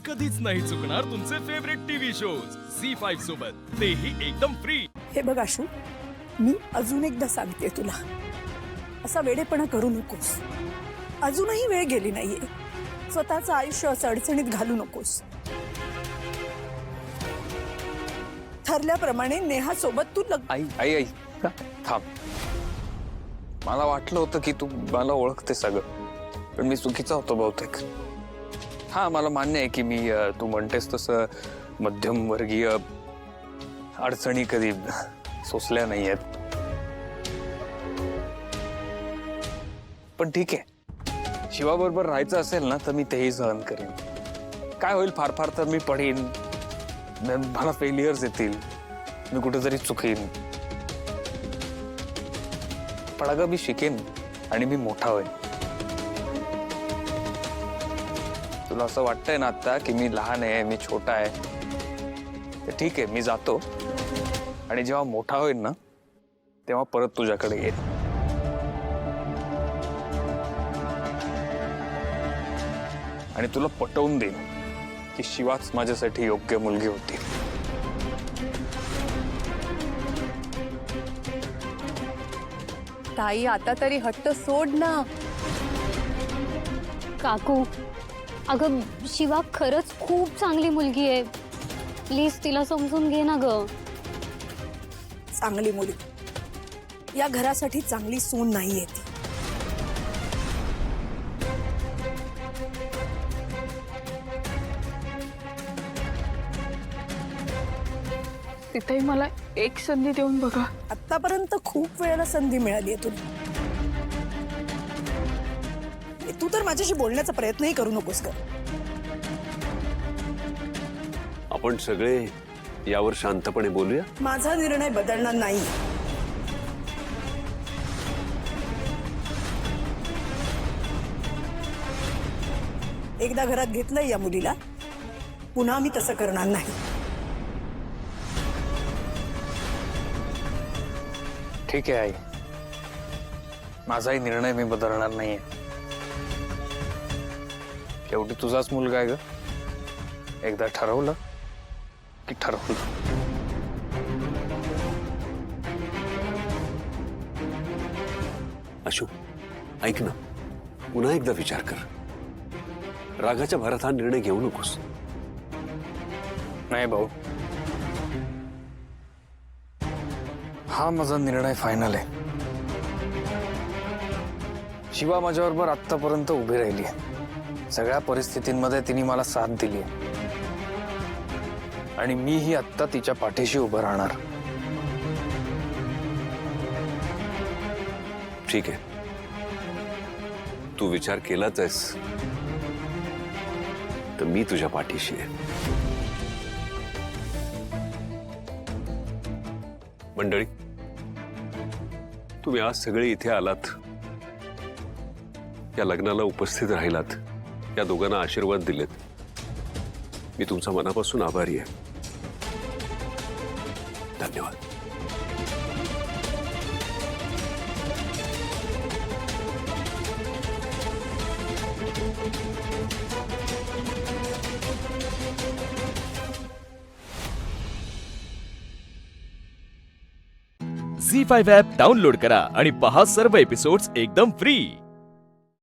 कधीच नाही चुकणार तुमचे फेवरेट टीव्ही शोज झी5 सोबत, तेही एकदम फ्री। हे बघ आशू, मी अजून एकदा सांगते तुला, असा वेडेपणा करू नकोस। अजूनही वेळ गेली नाहीये, स्वतःचं आयुष्य असं अडचणीत घालू नकोस। ठरल्याप्रमाणे नेहा सोबत तू आई आई आई थांब। मला वाटलं होतं की तू मला ओळखते सगळं, पण मी चुकीचा होतो बहुतेक। हा, मला मान्य आहे की मी तू म्हणतेस तसं मध्यमवर्गीय अडचणी कधी सोसल्या नाही आहेत, पण ठीक आहे, शिवाबरोबर राहायचं असेल ना तर मी तेही सहन करेन। काय होईल, फार फार तर मी पडीन, मला फेलियर्स येतील, मी कुठेतरी चुकीन, पण अगं मी शिकेन आणि मी मोठा होईन। तुला असं वाटतंय ना आता की मी लहान आहे, मी छोटा आहे, तर ठीक आहे, मी जातो आणि जेव्हा मोठा होईन ना तेव्हा परत तुझ्याकडे येईन। आणि तुला पटवून देईन की शिवाच माझ्यासाठी योग्य मुलगी होती। ताई, आता तरी हट्ट सोड ना। काकू, अगं शिवा खरंच खूप चांगली मुलगी आहे, प्लीज तिला समजून घे ना ग। चांगली मुलगी, या घरासाठी चांगली सून नाहीये ती। तिथेही मला एक संधी देऊन बघा। आतापर्यंत खूप वेळेला संधी मिळाली आहे तुला, तू तर माझ्याशी बोलण्याचा प्रयत्नही करू नकोस ग। आपण सगळे यावर शांतपणे बोलूया। माझा निर्णय बदलणार नाही। एकदा घरात घेतलंय या मुलीला, पुन्हा मी तसं करणार नाही। ठीक आहे आई, माझाही निर्णय मी बदलणार नाहीये। शेवटी तुझाच मुलगा आहे ग, एकदा ठरवलं की ठरवलं। अशोक, ऐक ना, पुन्हा एकदा विचार कर, रागाच्या भरात हा निर्णय घेऊ नकोस। नाही भाऊ, हा माझा निर्णय फायनल आहे। शिवा माझ्याबरोबर आत्तापर्यंत उभी राहिली आहे, सगळ्या परिस्थितींमध्ये तिने मला साथ दिली आहे, आणि मीही आत्ता तिच्या पाठीशी उभं राहणार। ठीक आहे, तू विचार केलाच आहेस तर मी तुझ्या पाठीशी आहे। मंडळी, तुम्ही आज सगळे इथे आलात, या लग्नाला उपस्थित राहिलात, या दोघांना आशीर्वाद दिलेत, मी तुमचा मनापासून आभारी आहे। धन्यवाद। झी5 ॲप डाउनलोड करा आणि पहा सर्व एपिसोड्स एकदम फ्री।